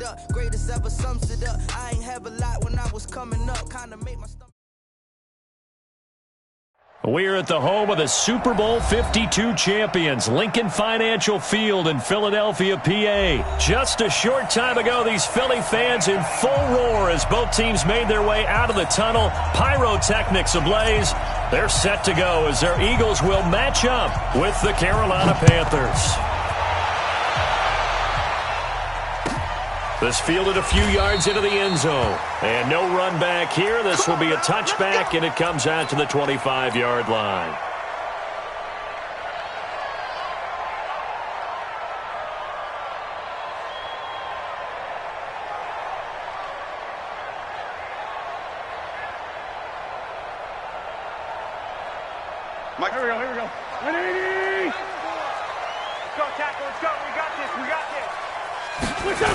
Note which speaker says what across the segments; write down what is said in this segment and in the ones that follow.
Speaker 1: up. Greatest ever sums it up. I ain't have a lot when I was coming up. Kinda made my stomach.
Speaker 2: We're at the home of the Super Bowl 52 champions, Lincoln Financial Field in Philadelphia, PA. Just a short time ago, these Philly fans in full roar as both teams made their way out of the tunnel. Pyrotechnics ablaze. They're set to go as their Eagles will match up with the Carolina Panthers. This fielded a few yards into the end zone. And no run back here. This will be a touchback, and it comes out to the 25-yard line.
Speaker 3: Mike, here we go, here we go. 180! Let's go, tackle, let's go. We got this, we got this. Let's go.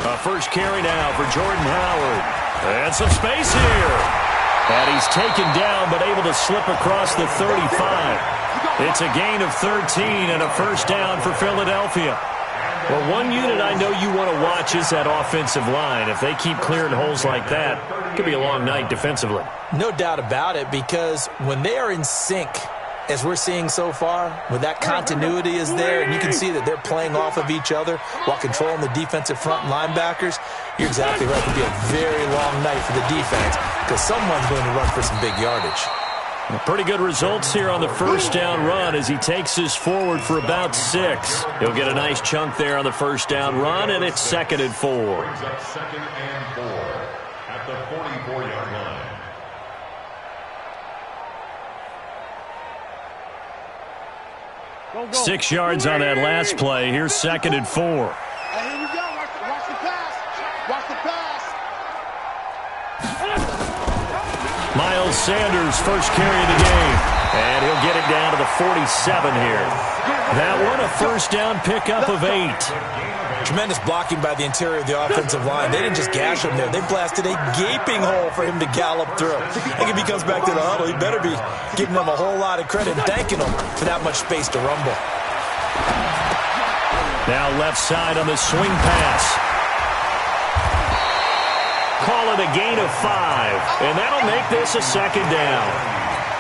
Speaker 2: A first carry now for Jordan Howard. And some space here. And he's taken down but able to slip across the 35. It's a gain of 13 and a first down for Philadelphia. Well, one unit I know you want to watch is that offensive line. If they keep clearing holes like that, it could be a long night defensively.
Speaker 4: No doubt about it, because when they are in sync, as we're seeing so far, when that continuity is there, and you can see that they're playing off of each other while controlling the defensive front linebackers, you're exactly right. It could be a very long night for the defense because someone's going to run for some big yardage.
Speaker 2: Pretty good results here on the first down run as he takes this forward for about 6. He'll get a nice chunk there on the first down run, and it's 2nd and 4.
Speaker 5: Brings up 2nd and 4 at the 44-yard line.
Speaker 3: Go, go.
Speaker 2: 6 yards on that last play. Here's 2nd and 4.
Speaker 3: Hey, here we go. Watch the pass. Watch the pass.
Speaker 2: Miles Sanders, first carry of the game. And he'll get it down to the 47 here. That one, a first down pickup of 8.
Speaker 4: Tremendous blocking by the interior of the offensive line. They didn't just gash him there. They blasted a gaping hole for him to gallop through. I think if he comes back to the huddle, he better be giving them a whole lot of credit and thanking them for that much space to rumble.
Speaker 2: Now left side on the swing pass. Call it a gain of 5. And that'll make this a 2nd down.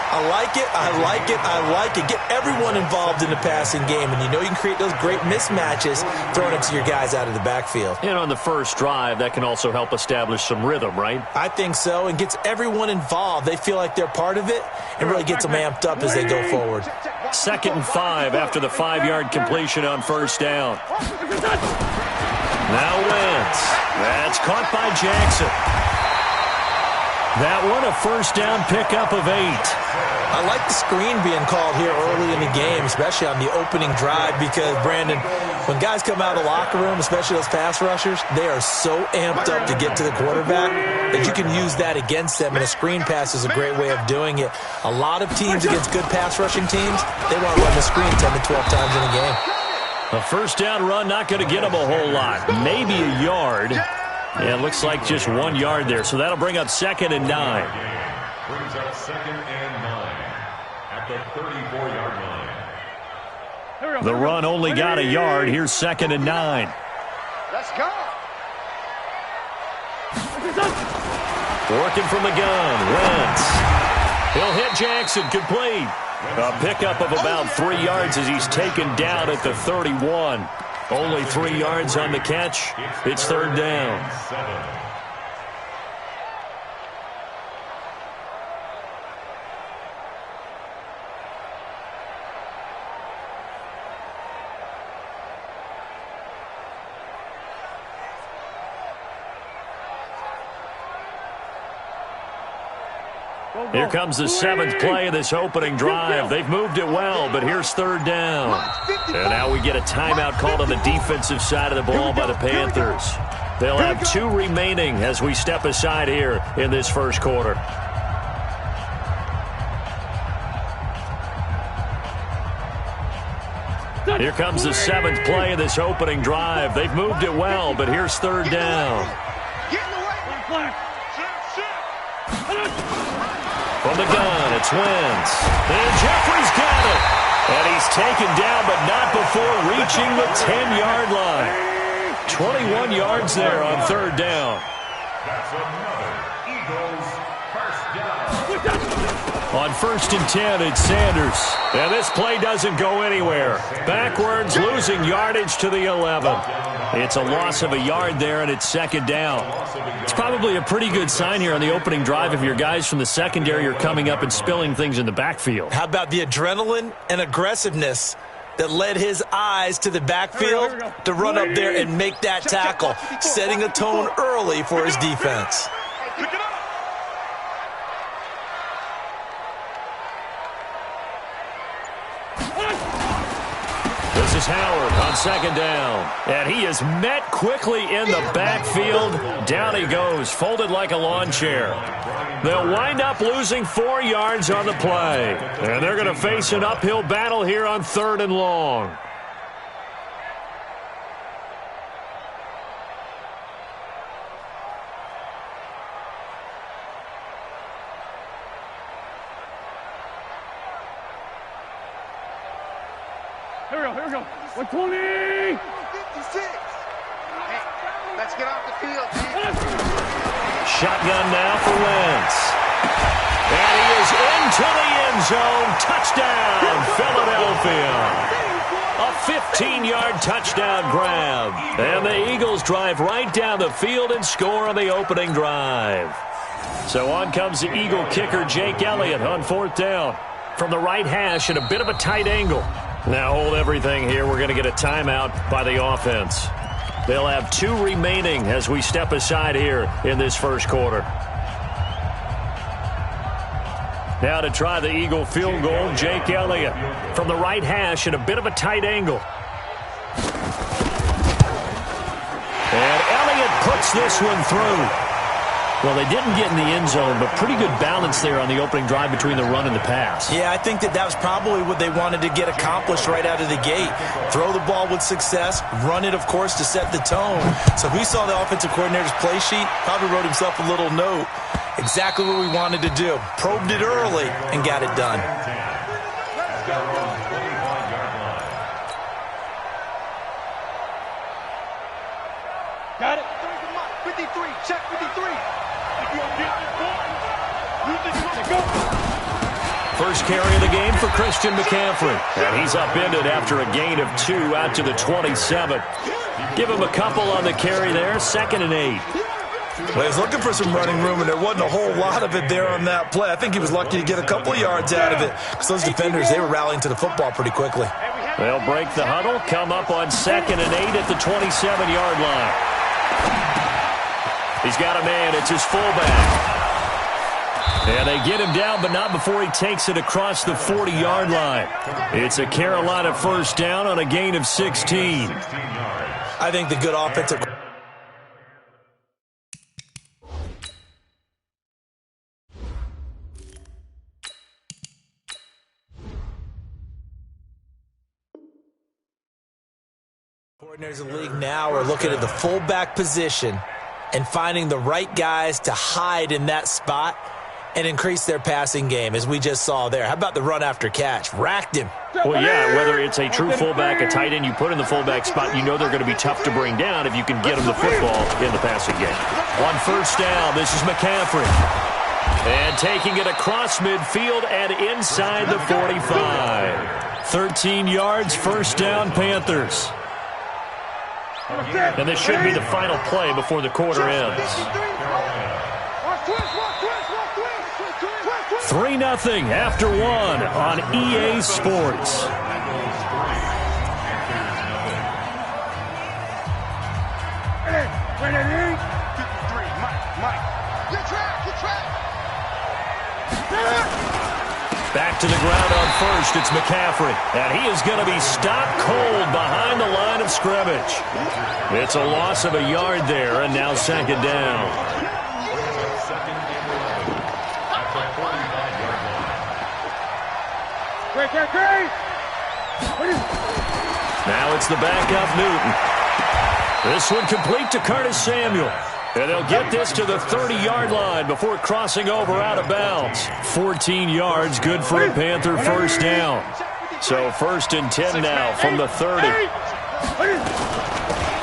Speaker 4: I like it, I like it, I like it. Get everyone involved in the passing game, and you know you can create those great mismatches throwing it to your guys out of the backfield.
Speaker 2: And on the first drive, that can also help establish some rhythm, right?
Speaker 4: I think so, and gets everyone involved. They feel like they're part of it, and really gets them amped up as they go forward.
Speaker 2: 2nd and 5 after the 5-yard completion on first down. Now Wentz. That's caught by Jackson. That one, a first down pickup of 8.
Speaker 4: I like the screen being called here early in the game, especially on the opening drive, because, Brandon, when guys come out of the locker room, especially those pass rushers, they are so amped up to get to the quarterback that you can use that against them, and a screen pass is a great way of doing it. A lot of teams against good pass rushing teams, they want to run the screen 10 to 12 times in a game.
Speaker 2: A first down run, not going to get them a whole lot. Maybe a yard. Yeah, it looks like just 1 yard there, so that'll bring up 2nd and 9.
Speaker 5: Brings up 2nd and 9 at the 34-yard line.
Speaker 2: The run only got a yard. Here's 2nd and 9.
Speaker 3: Let's go.
Speaker 2: Working from the gun, Wentz. He'll hit Jackson, complete. A pickup of about 3 yards as he's taken down at the 31. Only 3 yards on the catch. It's 3rd down. Here comes the 7th play of this opening drive. They've moved it well, but here's 3rd down. And now we get a timeout called on the defensive side of the ball by the Panthers. They'll have 2 remaining as we step aside here in this first quarter. Here comes the 7th play of this opening drive. They've moved it well, but here's 3rd down. From the gun, it's Wentz. And Jeffrey's got it. And he's taken down, but not before reaching the 10-yard line. 21 yards there on third down.
Speaker 5: That's another Eagles first down.
Speaker 2: On 1st and 10, it's Sanders. And this play doesn't go anywhere. Backwards, losing yardage to the 11. It's a loss of a yard there, and it's second down. It's probably a pretty good sign here on the opening drive if your guys from the secondary are coming up and spilling things in the backfield.
Speaker 4: How about the adrenaline and aggressiveness that led his eyes to the backfield to run up there and make that tackle, setting a tone early for his defense.
Speaker 2: This is Howard on second down. And he is met quickly in the backfield. Down he goes, folded like a lawn chair. They'll wind up losing 4 yards on the play. And they're going to face an uphill battle here on 3rd and long.
Speaker 3: Here we go. 120!
Speaker 6: 56! Hey, let's get off the field,
Speaker 2: Shotgun now for Wentz. And he is into the end zone. Touchdown, Philadelphia. A 15-yard touchdown grab. And the Eagles drive right down the field and score on the opening drive. So on comes the Eagle kicker, Jake Elliott, on 4th down. From the right hash at a bit of a tight angle. Now hold everything here. We're going to get a timeout by the offense. They'll have 2 remaining as we step aside here in this first quarter. Now to try the Eagle field goal, Jake Elliott. From the right hash at a bit of a tight angle. And Elliott puts this one through. Well, they didn't get in the end zone, but pretty good balance there on the opening drive between the run and the pass.
Speaker 4: Yeah, I think that was probably what they wanted to get accomplished right out of the gate. Throw the ball with success, run it, of course, to set the tone. So if we saw the offensive coordinator's play sheet, probably wrote himself a little note. Exactly what we wanted to do. Probed it early and got it done.
Speaker 3: Got it.
Speaker 6: 53, check 53.
Speaker 2: First carry of the game for Christian McCaffrey. And he's upended after a gain of 2 out to the 27. Give him a couple on the carry there. 2nd and 8.
Speaker 4: Well, he was looking for some running room, and there wasn't a whole lot of it there on that play. I think he was lucky to get a couple of yards out of it because those defenders, they were rallying to the football pretty quickly.
Speaker 2: They'll break the huddle, come up on 2nd and 8 at the 27-yard line. He's got a man. It's his fullback. And they get him down, but not before he takes it across the 40-yard line. It's a Carolina first down on a gain of 16.
Speaker 4: I think the good offensive... coordinators in the league now are looking at the fullback position and finding the right guys to hide in that spot and increase their passing game, as we just saw there. How about the run after catch? Racked him.
Speaker 2: Well, yeah, whether it's a true fullback, a tight end you put in the fullback spot, you know they're going to be tough to bring down if you can get them the football in the passing game. On first down, this is McCaffrey. And taking it across midfield and inside the 45. 13 yards, first down, Panthers. And this should be the final play before the quarter ends. 3-0 after 1 on EA Sports. Back to the ground on first, it's McCaffrey. And he is going to be stopped cold behind the line of scrimmage. It's a loss of a yard there, and now 2nd down. Now it's the backup, Newton. This one complete to Curtis Samuel. And they'll get this to the 30-yard line before crossing over out of bounds. 14 yards, good for a Panther first down. So 1st and 10 now from the 30.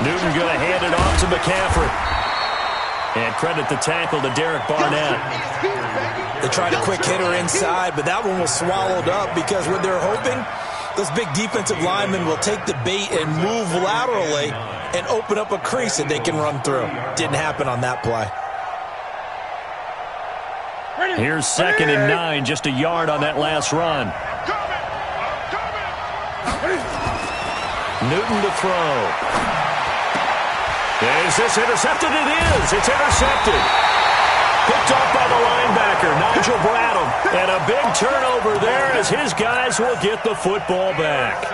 Speaker 2: Newton going to hand it off to McCaffrey. And credit the tackle to Derek Barnett.
Speaker 4: They tried a quick hitter inside, but that one was swallowed up because what they're hoping, those big defensive linemen will take the bait and move laterally and open up a crease that they can run through. Didn't happen on that play.
Speaker 2: Here's 2nd and 9, just a yard on that last run. Newton to throw. Is this intercepted? It is. It's intercepted. Picked off by the linebacker, Nigel Bradham. And a big turnover there as his guys will get the football back.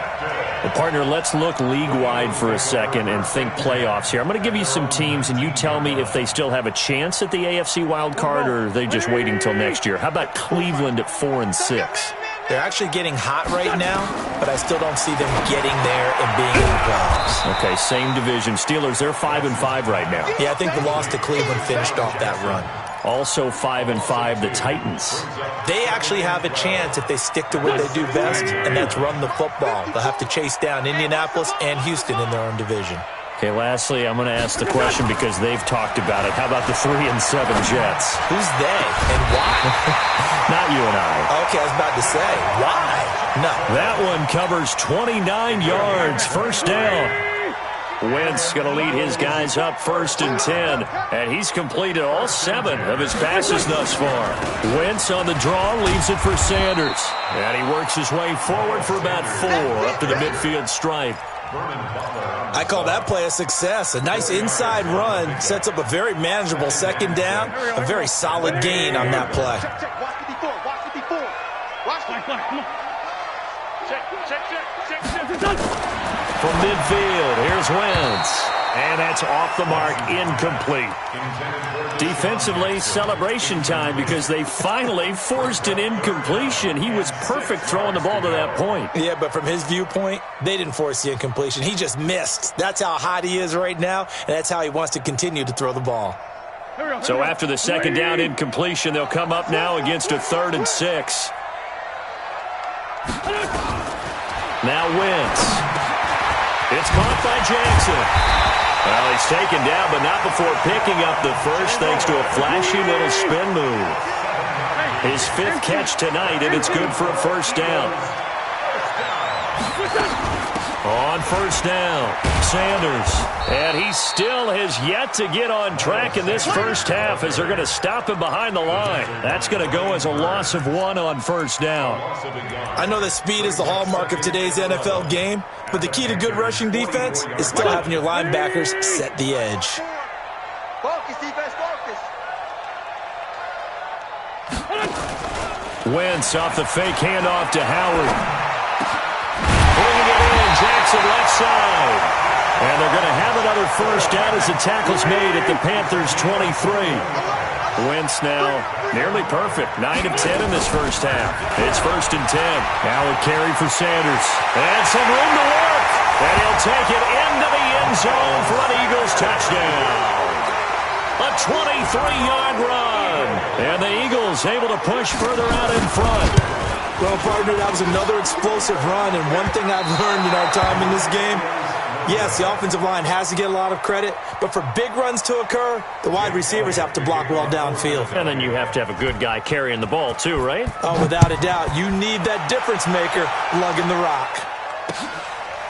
Speaker 2: Well, partner, let's look league-wide for a second and think playoffs here. I'm going to give you some teams, and you tell me if they still have a chance at the AFC wild card or are they just waiting until next year. How about Cleveland at 4-6?
Speaker 4: They're actually getting hot right now, but I still don't see them getting there and being in the playoffs.
Speaker 2: Okay, same division. Steelers, they're 5-5 right now.
Speaker 4: Yeah, I think the loss to Cleveland finished off that run.
Speaker 2: Also 5-5, the Titans.
Speaker 4: They actually have a chance if they stick to what they do best, and that's run the football. They'll have to chase down Indianapolis and Houston in their own division.
Speaker 2: Okay, lastly, I'm going to ask the question because they've talked about it. How about the 3-7 Jets?
Speaker 4: Who's they and why?
Speaker 2: Not you and I.
Speaker 4: Okay, I was about to say, why? No.
Speaker 2: That one covers 29 yards, first down. Wentz going to lead his guys up 1st and 10, and he's completed all 7 of his passes thus far. Wentz on the draw, leaves it for Sanders. And he works his way forward for about 4 up to the midfield stripe.
Speaker 4: I call that play a success. A nice inside run sets up a very manageable 2nd down, a very solid gain on that play.
Speaker 2: From midfield, here's Wentz. And that's off the mark, incomplete. Defensively, celebration time because they finally forced an incompletion. He was perfect throwing the ball to that point.
Speaker 4: Yeah, but from his viewpoint, they didn't force the incompletion. He just missed. That's how hot he is right now, and that's how he wants to continue to throw the ball.
Speaker 2: So after the 2nd down incompletion, they'll come up now against a 3rd and 6. Now Wentz. It's caught by Jackson. Well, he's taken down, but not before picking up the first thanks to a flashy little spin move. His 5th catch tonight, and it's good for a 1st down. On 1st down, Sanders. And he still has yet to get on track in this first half as they're going to stop him behind the line. That's going to go as a loss of 1 on 1st down.
Speaker 4: I know that speed is the hallmark of today's NFL game, but the key to good rushing defense is still having your linebackers set the edge.
Speaker 6: Focus, defense, focus.
Speaker 2: Wentz off the fake handoff to Howard. Bringing it in, Jackson left side. And they're going to have another 1st down as the tackle's made at the Panthers' 23. Wentz now nearly perfect. 9 of 10 in this first half. It's 1st and 10. Now a carry for Sanders. And some room to work. And he'll take it into the end zone for an Eagles touchdown. A 23-yard run. And the Eagles able to push further out in front.
Speaker 4: Well, partner, that was another explosive run, and one thing I've learned in our time in this game, yes, the offensive line has to get a lot of credit, but for big runs to occur, the wide receivers have to block well downfield.
Speaker 2: And then you have to have a good guy carrying the ball too, right?
Speaker 4: Oh, without a doubt. You need that difference maker lugging the rock.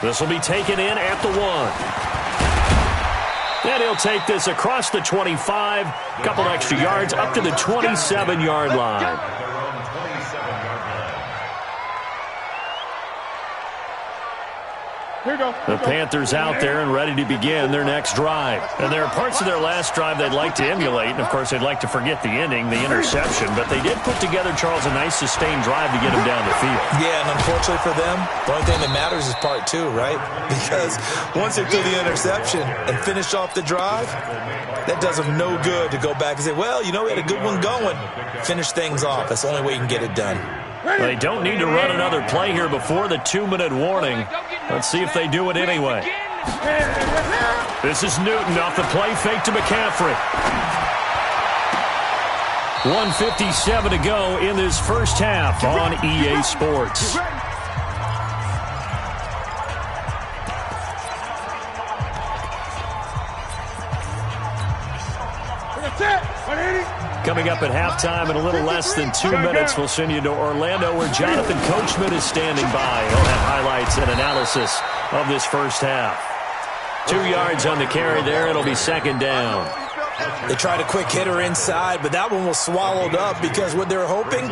Speaker 2: This will be taken in at the 1. And he'll take this across the 25, couple extra yards up to the 27-yard line. The Panthers out there and ready to begin their next drive. And there are parts of their last drive they'd like to emulate. And, of course, they'd like to forget the ending, the interception. But they did put together, Charles, a nice sustained drive to get them down the field.
Speaker 4: Yeah, and unfortunately for them, the only thing that matters is part 2, right? Because once they threw the interception and finished off the drive, that does them no good to go back and say, well, you know, we had a good one going. Finish things off. That's the only way you can get it done.
Speaker 2: They don't need to run another play here before the 2-minute warning. Let's see if they do it anyway. This is Newton off the play fake to McCaffrey. 1:57 to go in this first half on EA Sports. Coming up at halftime in a little less than 2 minutes, we'll send you to Orlando where Jonathan Coachman is standing by. He'll have highlights and analysis of this first half. 2 yards on the carry there. It'll be second down.
Speaker 4: They tried a quick hitter inside, but that one was swallowed up because what they're hoping,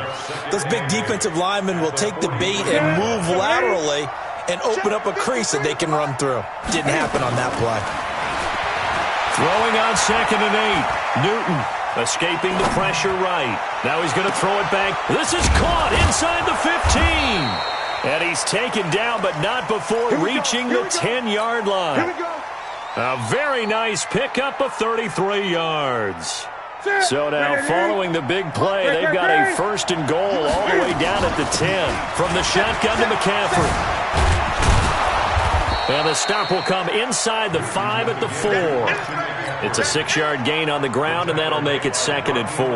Speaker 4: those big defensive linemen will take the bait and move laterally and open up a crease that they can run through. Didn't happen on that play.
Speaker 2: Throwing on 2nd and 8. Newton escaping the pressure right. Now he's going to throw it back. This is caught inside the 15. And he's taken down, but not before reaching the 10-yard line. A very nice pickup of 33 yards. So now following the big play, they've got a 1st and goal all the way down at the 10. From the shotgun to McCaffrey. And the stop will come inside the 5 at the 4. It's a 6-yard gain on the ground, and that'll make it 2nd and 4.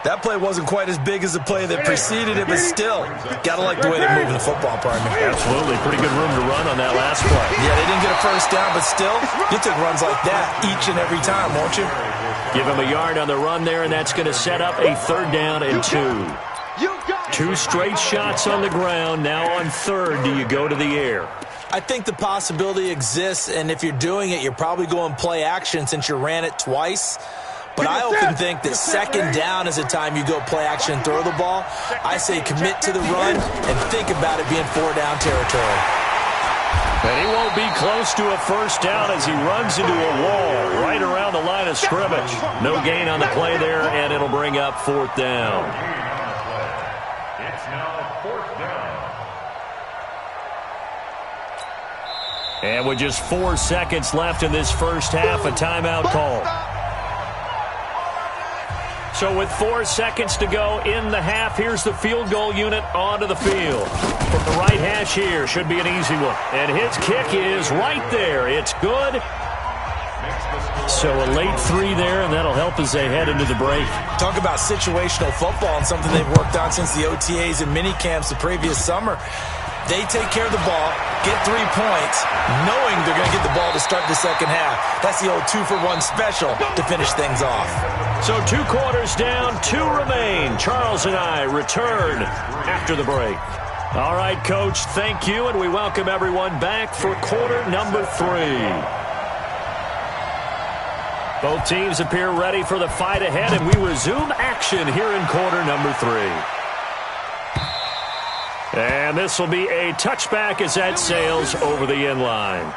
Speaker 4: That play wasn't quite as big as the play that preceded it, but still, gotta like the way they're moving the football, partner.
Speaker 2: Absolutely. Pretty good room to run on that last play.
Speaker 4: Yeah, they didn't get a 1st down, but still, you take runs like that each and every time, won't you?
Speaker 2: Give him a yard on the run there, and that's going to set up a 3rd down and 2. 2 straight shots on the ground. Now on 3rd, do you go to the air?
Speaker 4: I think the possibility exists, and if you're doing it, you're probably going play action since you ran it twice. But I often think that 2nd down is the time you go play action and throw the ball. I say commit to the run and think about it being 4-down territory.
Speaker 2: And he won't be close to a 1st down as he runs into a wall right around the line of scrimmage. No gain on the play there, and it'll bring up 4th down.
Speaker 5: It's now 4th down.
Speaker 2: And with just 4 seconds left in this first half, a timeout call. So with 4 seconds to go in the half, here's the field goal unit onto the field. From the right hash here, should be an easy one. And his kick is right there. It's good. So a late 3 there, and that'll help as they head into the break.
Speaker 4: Talk about situational football and something they've worked on since the OTAs and mini camps the previous summer. They take care of the ball, get 3 points, knowing they're going to get the ball to start the second half. That's the old 2-for-1 special to finish things off.
Speaker 2: So 2 quarters down, 2 remain. Charles and I return after the break. All right, Coach, thank you, and we welcome everyone back for quarter number 3. Both teams appear ready for the fight ahead, and we resume action here in quarter number 3. And this will be a touchback as that sails over the end line.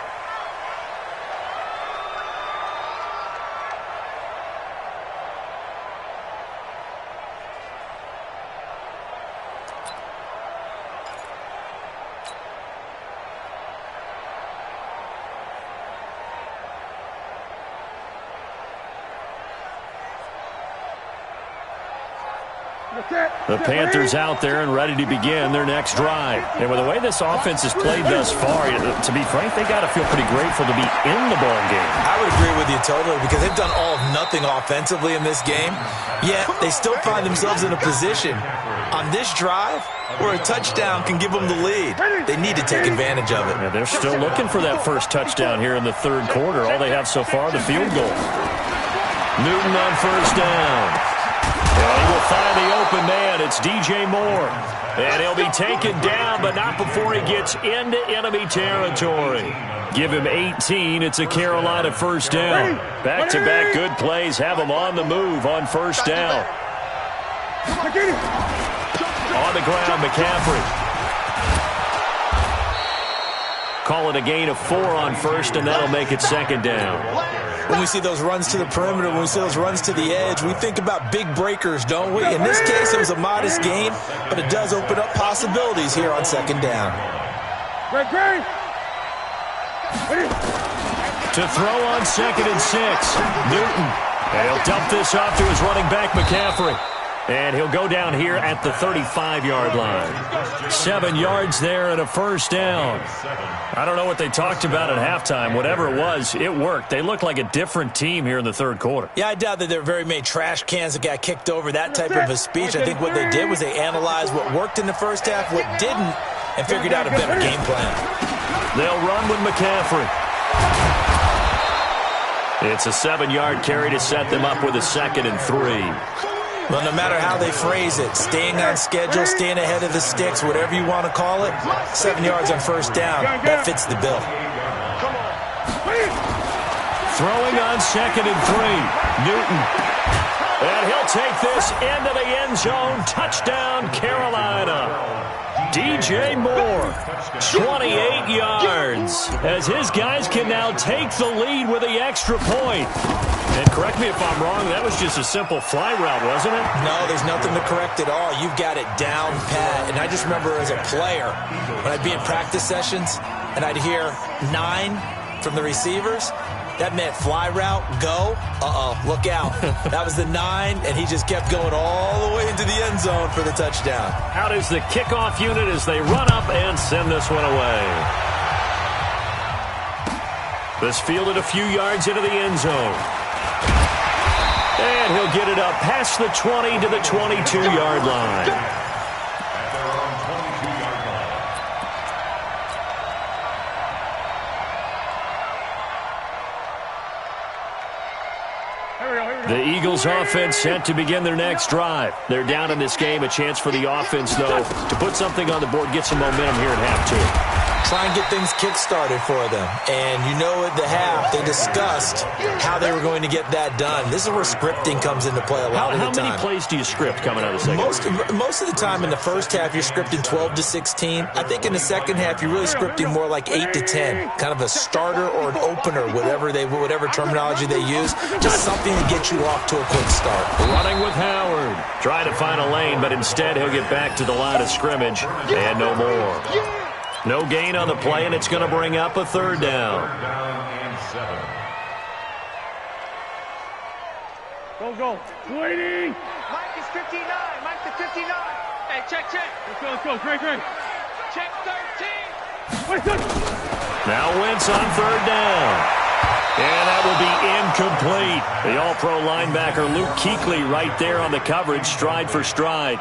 Speaker 2: The Panthers out there and ready to begin their next drive. And with the way this offense has played thus far, to be frank, they got to feel pretty grateful to be in the ball game.
Speaker 4: I would agree with you totally because they've done all of nothing offensively in this game. Yet they still find themselves in a position on this drive where a touchdown can give them the lead. They need to take advantage of it.
Speaker 2: Yeah, they're still looking for that first touchdown here in the 3rd quarter. All they have so far, the field goal. Newton on 1st down. And he will find the open man. It's DJ Moore. And he'll be taken down, but not before he gets into enemy territory. Give him 18. It's a Carolina 1st down. Back-to-back good plays have him on the move on 1st down. On the ground, McCaffrey. Call it a gain of 4 on 1st, and that'll make it 2nd down.
Speaker 4: When we see those runs to the perimeter, when we see those runs to the edge, we think about big breakers, don't we? In this case, it was a modest gain, but it does open up possibilities here on 2nd down.
Speaker 2: To throw on 2nd and 6. Newton. And he'll dump this off to his running back, McCaffrey. And he'll go down here at the 35-yard line. 7 yards there and a 1st down. I don't know what they talked about at halftime. Whatever it was, it worked. They looked like a different team here in the 3rd quarter.
Speaker 4: Yeah, I doubt that there were very many trash cans that got kicked over, that type of a speech. I think what they did was they analyzed what worked in the first half, what didn't, and figured out a better game plan.
Speaker 2: They'll run with McCaffrey. It's a 7-yard carry to set them up with a 2nd and 3.
Speaker 4: Well, no matter how they phrase it, staying on schedule, staying ahead of the sticks, whatever you want to call it, 7 yards on first down, that fits the bill.
Speaker 2: Throwing on 2nd and 3. Newton. And he'll take this into the end zone. Touchdown, Carolina. DJ Moore, 28 yards, as his guys can now take the lead with the extra point. And correct me if I'm wrong, that was just a simple fly route, wasn't it?
Speaker 4: No, there's nothing to correct at all. You've got it down pat. And I just remember as a player, when I'd be in practice sessions, and I'd hear 9 from the receivers, that meant fly route, go, look out. That was the 9, and he just kept going all the way into the end zone for the touchdown.
Speaker 2: Out is the kickoff unit as they run up and send this one away. This fielded a few yards into the end zone. And he'll get it up past the 20 to the 22-yard line. The Eagles offense set to begin their next drive. They're down in this game. A chance for the offense, though, to put something on the board, get some momentum here at half 2.
Speaker 4: Try and get things kick-started for them. And you know at the half, they discussed how they were going to get that done. This is where scripting comes into play a lot of the time.
Speaker 2: How many plays do you script coming out of the second?
Speaker 4: Most of the time in the first half, you're scripting 12 to 16. I think in the second half, you're really scripting more like 8 to 10. Kind of a starter or an opener, whatever terminology they use. Just something to get you off to a quick start.
Speaker 2: Running with Howard. Trying to find a lane, but instead he'll get back to the line of scrimmage. And no more. No gain on the play, and it's going to bring up a 3rd down.
Speaker 3: Go. 280.
Speaker 6: Mike is 59. Mike to 59. Hey, check.
Speaker 3: Let's go. Great.
Speaker 6: Check 13.
Speaker 2: Now Wentz on 3rd down. And that will be incomplete. The all-pro linebacker Luke Kuechly right there on the coverage, stride for stride.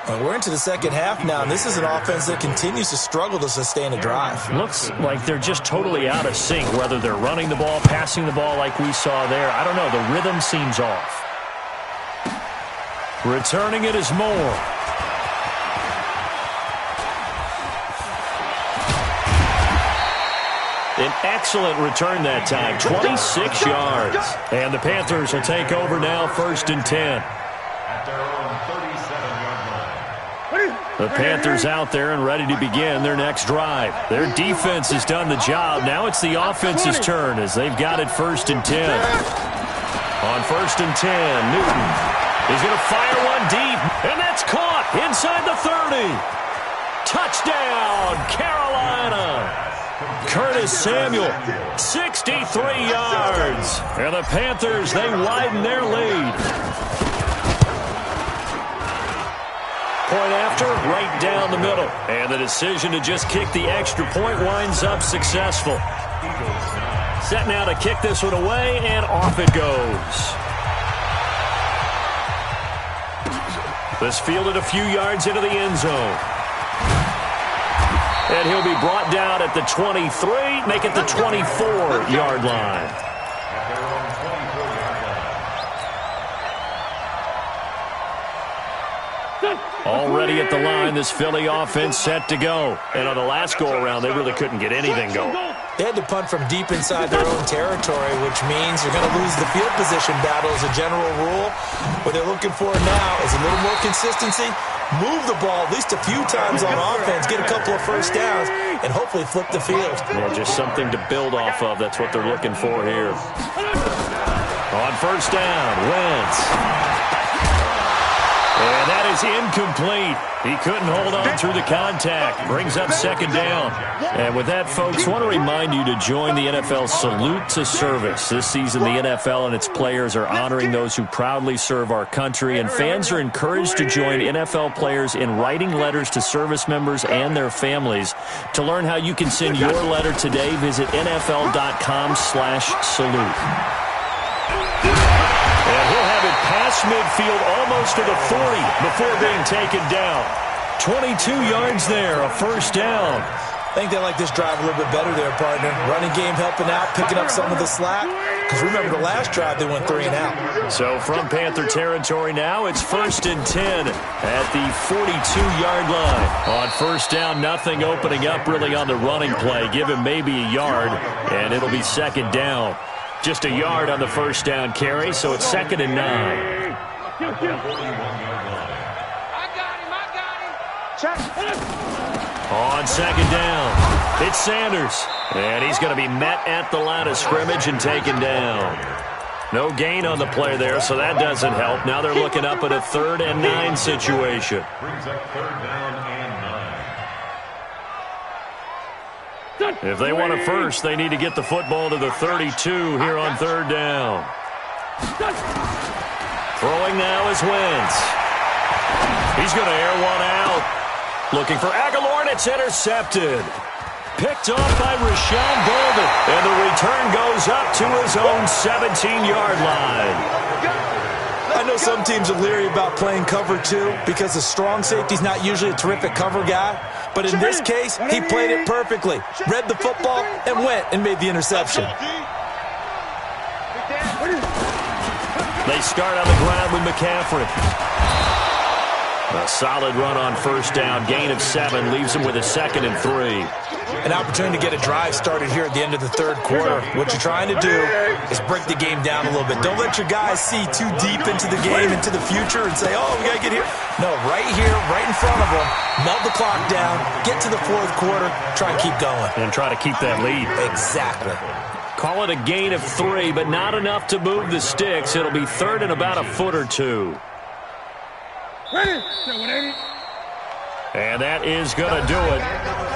Speaker 4: We're into the second half now, and this is an offense that continues to struggle to sustain a drive.
Speaker 2: Looks like they're just totally out of sync, whether they're running the ball, passing the ball like we saw there. I don't know. The rhythm seems off. Returning it is Moore. An excellent return that time, 26 yards. And the Panthers will take over now, 1st and 10. The Panthers out there and ready to begin their next drive. Their defense has done the job. Now it's the offense's turn as they've got it 1st and 10. On 1st and 10, Newton is going to fire one deep, and that's caught inside the 30. Touchdown, Carolina. Curtis Samuel, 63 yards. And the Panthers, they widen their lead. Point after, right down the middle. And the decision to just kick the extra point winds up successful. Set now to kick this one away, and off it goes. This fielded a few yards into the end zone. And he'll be brought down at the 23, make it the 24-yard line. Already at the line, this Philly offense set to go. And on the last go-around, they really couldn't get anything going.
Speaker 4: They had to punt from deep inside their own territory, which means you're going to lose the field position battle as a general rule. What they're looking for now is a little more consistency, move the ball at least a few times on offense, get a couple of first downs, and hopefully flip the field.
Speaker 2: Well, just something to build off of. That's what they're looking for here. On 1st down, Wentz. And that is incomplete. He couldn't hold on through the contact. Brings up 2nd down. And with that, folks, I want to remind you to join the NFL Salute to Service. This season, the NFL and its players are honoring those who proudly serve our country, and fans are encouraged to join NFL players in writing letters to service members and their families. To learn how you can send your letter today, visit NFL.com/salute. And he'll have it past midfield almost to the 40 before being taken down. 22 yards there, a 1st down.
Speaker 4: I think they like this drive a little bit better there, partner. Running game helping out, picking up some of the slack. Because remember the last drive, they went 3 and out.
Speaker 2: So from Panther territory now, it's 1st and 10 at the 42-yard line. On first down, nothing opening up really on the running play. Give him maybe a yard, and it'll be 2nd down. Just a yard on the first down carry, so it's 2nd and 9. On 2nd down, it's Sanders. And he's going to be met at the line of scrimmage and taken down. No gain on the play there, so that doesn't help. Now they're looking up at a 3rd and 9 situation.
Speaker 5: Brings up 3rd down and 9.
Speaker 2: If they want a first, they need to get the football to the 32 here on 3rd down. Throwing now is Wentz. He's going to air one out. Looking for Aguilar, and it's intercepted. Picked off by Rashawn Bolden, and the return goes up to his own 17-yard line.
Speaker 4: I know some teams are leery about playing cover 2 because the strong safety's not usually a terrific cover guy. But in this case, he played it perfectly. Read the football and went and made the interception.
Speaker 2: They start on the ground with McCaffrey. A solid run on first down. Gain of 7 leaves him with a 2nd and 3.
Speaker 4: An opportunity to get a drive started here at the end of the 3rd quarter. What you're trying to do is break the game down a little bit. Don't let your guys see too deep into the game, into the future, and say, oh, we got to get here. No, right here, right in front of them, melt the clock down, get to the 4th quarter, try and keep going.
Speaker 2: And try to keep that lead.
Speaker 4: Exactly.
Speaker 2: Call it a gain of 3, but not enough to move the sticks. It'll be 3rd and about a foot or 2. And that is going to do it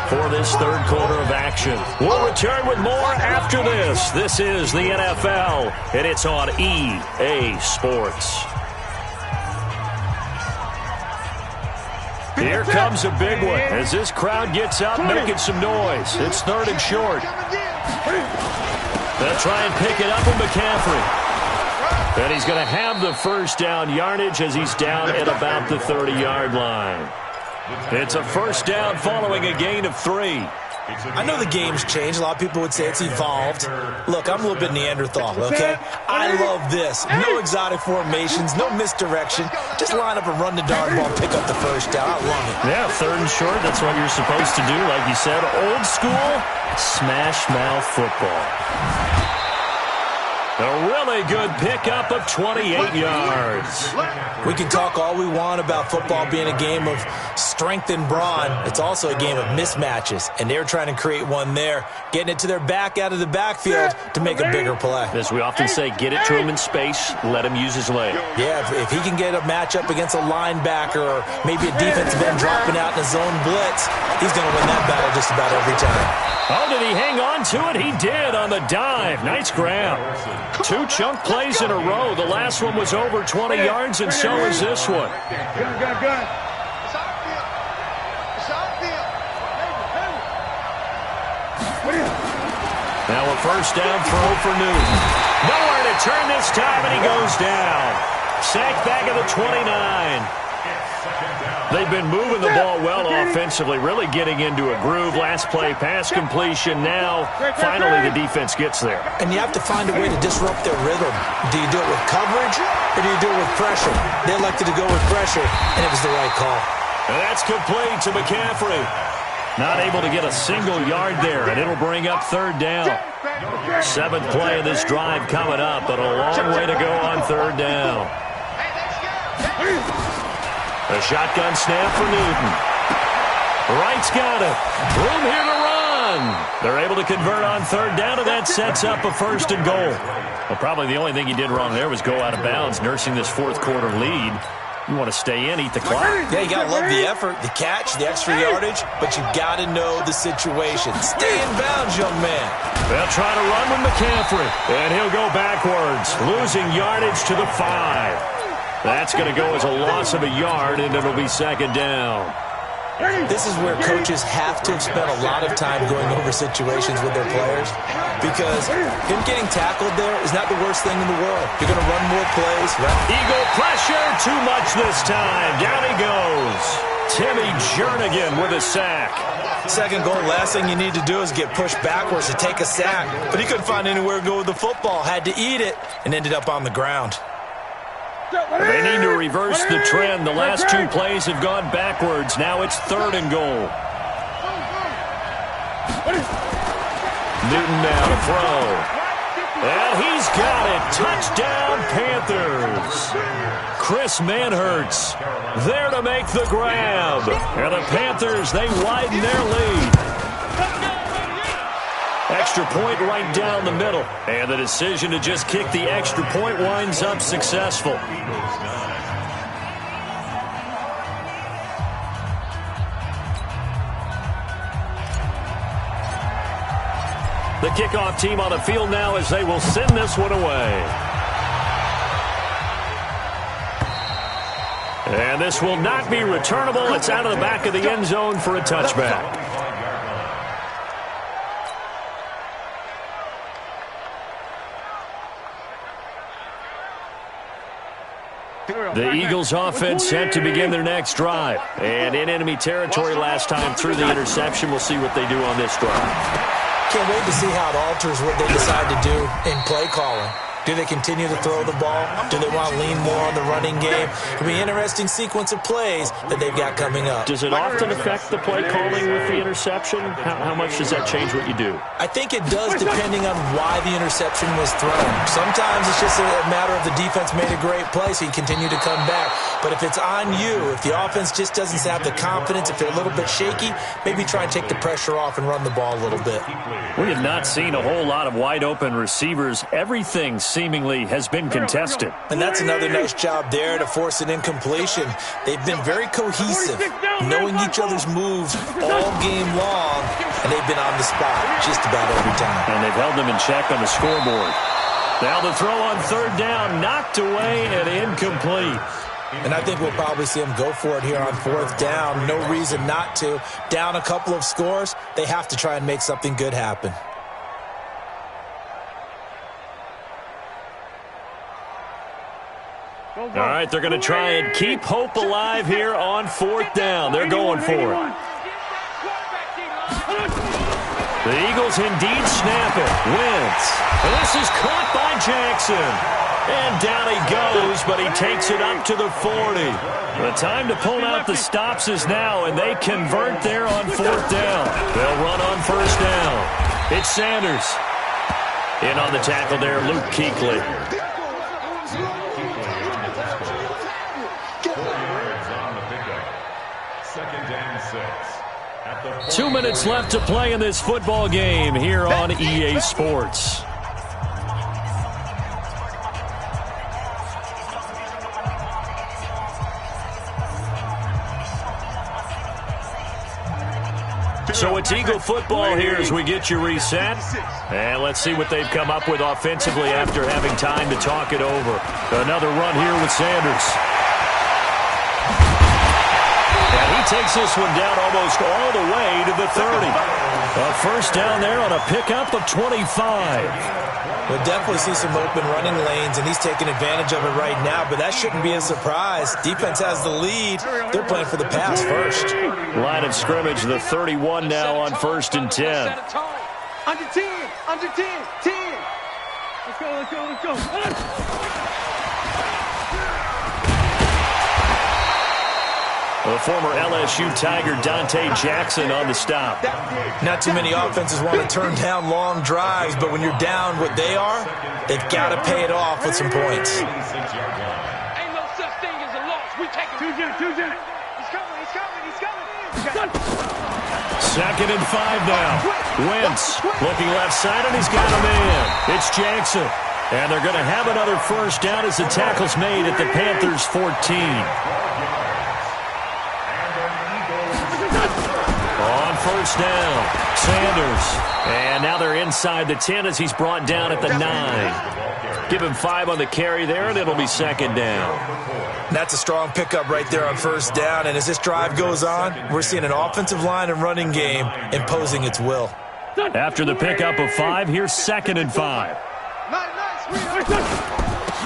Speaker 2: for this 3rd quarter of action. We'll return with more after this. This is the NFL, and it's on EA Sports. Here comes a big one as this crowd gets up making some noise. It's 3rd and short. They'll try and pick it up with McCaffrey. And he's going to have the first down yardage as he's down at about the 30-yard line. It's a first down following a gain of 3.
Speaker 4: I know the game's changed. A lot of people would say it's evolved. Look, I'm a little bit Neanderthal, okay? I love this. No exotic formations, no misdirection. Just line up and run the darn ball, pick up the first down. I love it.
Speaker 2: Yeah, 3rd and short, that's what you're supposed to do. Like you said, old school, smash mouth football. A really good pickup of 28 yards.
Speaker 4: We can talk all we want about football being a game of strength and brawn. It's also a game of mismatches, and they're trying to create one there, getting it to their back out of the backfield to make a bigger play.
Speaker 2: As we often say, get it to him in space, let him use his leg.
Speaker 4: Yeah, if he can get a matchup against a linebacker or maybe a defensive end dropping out in a zone blitz, he's going to win that battle just about every time.
Speaker 2: Oh, did he hang on to it? He did on the dive. Nice grab. 2 chunk plays in a row. The last one was over 20 yards, and so is this one.
Speaker 6: Good.
Speaker 2: Now a first down throw for Newton. Nowhere to turn this time, and he goes down. Sacked back at the 29. They've been moving the ball well offensively, really getting into a groove. Last play, pass completion. Now, finally, the defense gets there.
Speaker 4: And you have to find a way to disrupt their rhythm. Do you do it with coverage, or do you do it with pressure? They elected to go with pressure, and it was the right call.
Speaker 2: And that's complete to McCaffrey. Not able to get a single yard there, and it'll bring up 3rd down. 7th play of this drive coming up, but a long way to go on 3rd down. A shotgun snap for Newton. Wright's got it. Room here to run. They're able to convert on 3rd down, and that sets up a 1st and goal. Well, probably the only thing he did wrong there was go out of bounds, nursing this 4th quarter lead. You want to stay in, eat the clock.
Speaker 4: Yeah, you got to love the effort, the catch, the extra yardage, but you got to know the situation. Stay in bounds, young man.
Speaker 2: They'll try to run with McCaffrey, and he'll go backwards, losing yardage to the 5. That's going to go as a loss of a yard, and it'll be 2nd down.
Speaker 4: This is where coaches have to have spent a lot of time going over situations with their players, because him getting tackled there is not the worst thing in the world. You're going to run more plays, right?
Speaker 2: Eagle pressure, too much this time. Down he goes. Timmy Jernigan with a sack.
Speaker 4: Second goal, last thing you need to do is get pushed backwards to take a sack. But he couldn't find anywhere to go with the football, had to eat it, and ended up on the ground.
Speaker 2: They need to reverse the trend. The last two plays have gone backwards. Now it's 3rd and goal. Newton now to throw. And he's got it. Touchdown, Panthers. Chris Manhertz there to make the grab. And the Panthers, they widen their lead. Extra point right down the middle. And the decision to just kick the extra point winds up successful. The kickoff team on the field now as they will send this one away. And this will not be returnable. It's out of the back of the end zone for a touchback. The Eagles offense set to begin their next drive. And in enemy territory last time through the interception. We'll see what they do on this drive.
Speaker 4: Can't wait to see how it alters what they decide to do in play calling. Do they continue to throw the ball? Do they want to lean more on the running game? It'll be an interesting sequence of plays that they've got coming up.
Speaker 2: Does it often affect the play calling with the interception? How much does that change what you do?
Speaker 4: I think it does depending on why the interception was thrown. Sometimes it's just a matter of the defense made a great play, so you continue to come back. But if it's on you, if the offense just doesn't have the confidence, if they're a little bit shaky, maybe try and take the pressure off and run the ball a little bit.
Speaker 2: We have not seen a whole lot of wide open receivers. Everything seemingly has been contested.
Speaker 4: And that's another nice job there to force an incompletion. They've been very cohesive, knowing each other's moves all game long, and they've been on the spot just about every time.
Speaker 2: And they've held them in check on the scoreboard. Now the throw on 3rd down, knocked away and incomplete.
Speaker 4: And I think we'll probably see them go for it here on 4th down. No reason not to. Down a couple of scores, they have to try and make something good happen.
Speaker 2: All right, they're going to try and keep hope alive here on 4th down. They're going for it. The Eagles indeed snap it. Wentz. And this is caught by Jackson. And down he goes, but he takes it up to the 40. The time to pull out the stops is now, and they convert there on 4th down. They'll run on 1st down. It's Sanders. In on the tackle there, Luke Kuechly.
Speaker 5: Second and 6.
Speaker 2: 2 minutes left to play in this football game here on EA Sports. So it's Eagle football here as we get you reset. And let's see what they've come up with offensively after having time to talk it over. Another run here with Sanders. And he takes this one down almost all the way to the 30. A 1st down there on a pickup of 25.
Speaker 4: We'll definitely see some open running lanes, and he's taking advantage of it right now, but that shouldn't be a surprise. Defense has the lead. They're playing for the pass first.
Speaker 2: Line of scrimmage, the 31 now on 1st and 10.
Speaker 6: Under 10, under 10, 10. Let's go, let's go, let's go.
Speaker 2: The former LSU Tiger Dante Jackson on the stop.
Speaker 4: Not too many offenses want to turn down long drives, but when you're down what they are, they've got to pay it off with some points.
Speaker 6: Ain't no such thing as a loss. We take it. He's coming, he's coming, he's coming.
Speaker 2: 2nd and 5 now. Wentz looking left side, and he's got a man. It's Jackson. And they're going to have another 1st down as the tackle's made at the Panthers' 14. On 1st down, Sanders. And now they're inside the 10 as he's brought down at the 9. Give him 5 on the carry there, and it'll be 2nd down.
Speaker 4: That's a strong pickup right there on 1st down. And as this drive goes on, we're seeing an offensive line and running game imposing its will.
Speaker 2: After the pickup of 5, here's 2nd and 5.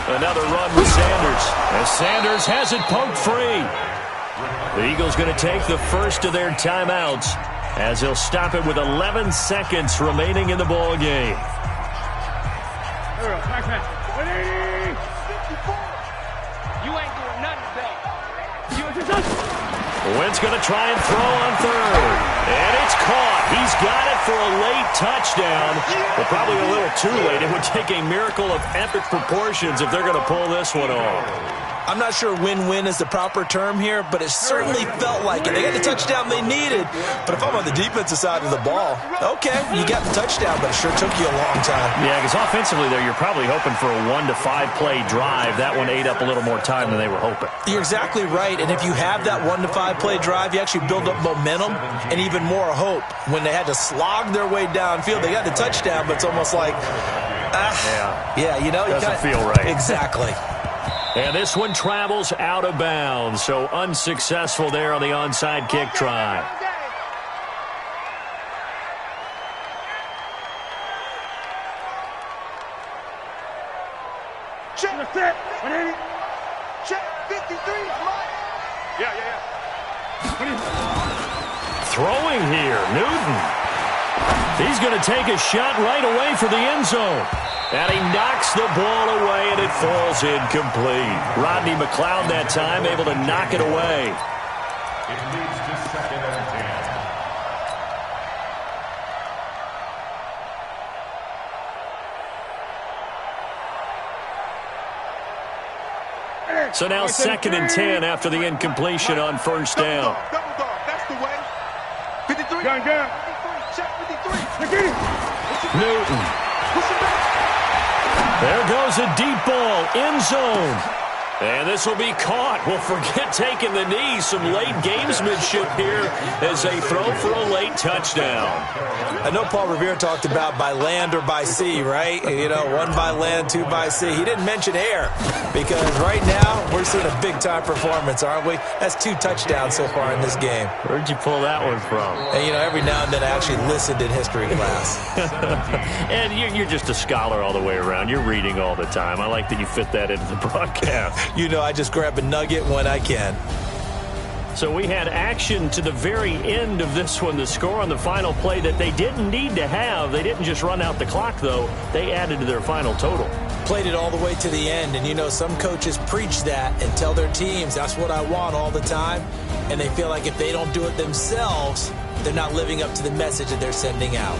Speaker 2: Another run with Sanders. As Sanders has it poked free. The Eagles going to take the first of their timeouts as he'll stop it with 11 seconds remaining in the ball game.
Speaker 3: Here we go. Back pass. 180.
Speaker 6: 54. You ain't doing nothing today.
Speaker 2: Wynn's going to try and throw on third. And it's caught. He's got it for a late touchdown. But probably a little too late. It would take a miracle of epic proportions if they're going to pull this one off.
Speaker 4: I'm not sure win-win is the proper term here, but it certainly felt like it. They got the touchdown they needed. But if I'm on the defensive side of the ball, okay, you got the touchdown, but it sure took you a long time.
Speaker 2: Yeah, because offensively there, you're probably hoping for a 1 to 5 play drive. That one ate up a little more time than they were hoping.
Speaker 4: You're exactly right, and if you have that 1 to 5 play drive, you actually build up momentum and even more hope. When they had to slog their way downfield, they got the touchdown, but it's almost like, yeah, you know,
Speaker 2: doesn't feel right.
Speaker 4: Exactly.
Speaker 2: And this one travels out of bounds, so unsuccessful there on the onside kick try.
Speaker 3: Check. 180. Check. 53. Yeah.
Speaker 2: Throwing here, Newton. He's going to take a shot right away for the end zone. And he knocks the ball away, and it falls incomplete. Rodney McLeod that time able to knock it away.
Speaker 5: It leads to 2nd and 10.
Speaker 2: So now 2nd and 10 after the incompletion on first down.
Speaker 3: Double dog. That's the way. 53. Gun. 53. Check 53.
Speaker 2: Newton. There goes a deep ball, end zone. And this will be caught. Well, forget taking the knee. Some late gamesmanship here as they throw for a late touchdown.
Speaker 4: I know Paul Revere talked about by land or by sea, right? You know, 1 by land, 2 by sea. He didn't mention air because right now we're seeing a big-time performance, aren't we? That's 2 touchdowns so far in this game.
Speaker 2: Where'd you pull that one from?
Speaker 4: And, you know, every now and then I actually listened in history class.
Speaker 2: And you're just a scholar all the way around. You're reading all the time. I like that you fit that into the broadcast.
Speaker 4: You know, I just grab a nugget when I can.
Speaker 2: So we had action to the very end of this one. The score on the final play that they didn't need to have. They didn't just run out the clock, though. They added to their final total.
Speaker 4: Played it all the way to the end. And, you know, some coaches preach that and tell their teams, that's what I want all the time. And they feel like if they don't do it themselves, they're not living up to the message that they're sending out.